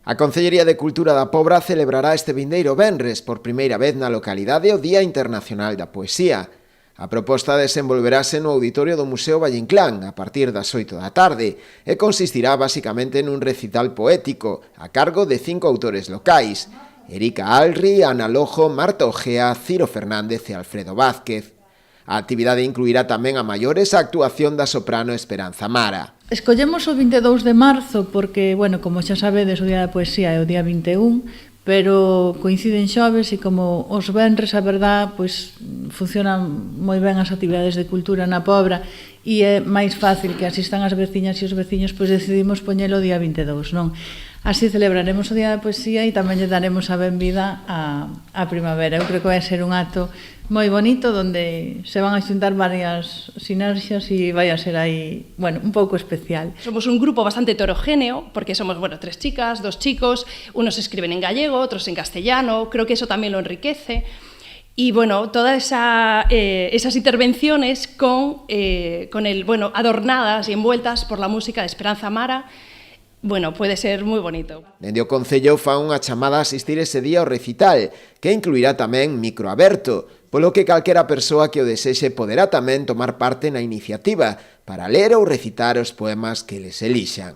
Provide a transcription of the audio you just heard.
A Concellería de Cultura da Pobra celebrará este vindeiro venres por primeira vez na localidade o Día Internacional da Poesía. A proposta desenvolverase no auditorio do Museo Valle Inclán a partir das 8 da tarde e consistirá basicamente nun recital poético a cargo de 5 autores locais: Erika Alri, Ana Lojo, Marta Ojea, Ciro Fernández e Alfredo Vázquez. A actividade incluirá tamén a maiores a actuación da soprano Esperanza Mara. Escollemos o 22 de marzo porque, bueno, como xa sabedes, o Día da Poesía é o día 21, pero coinciden xoves e como os venres, a verdad, pois funcionan moi ben as actividades de cultura na Pobra e é máis fácil que asistan as veciñas e os veciños, pois decidimos poñelo o día 22, non? Así celebraremos o Día da Poesía e tamén lle daremos a benvida á primavera. Eu creo que vai ser un acto moi bonito onde se van a xuntar varias sinerxias e vai a ser aí, bueno, un pouco especial. Somos un grupo bastante heterogéneo porque somos, bueno, 3 chicas, 2 chicos, unos escriben en gallego, otros en castellano, creo que eso también lo enriquece. Y bueno, todas esas intervenciones con el, bueno, adornadas y envueltas por la música de Esperanza Mara, bueno, puede ser moi bonito. Dende o Concello fan unha chamada a asistir ese día ao recital, que incluirá tamén micro aberto, polo que calquera persoa que o desexe poderá tamén tomar parte na iniciativa para ler ou recitar os poemas que les elixan.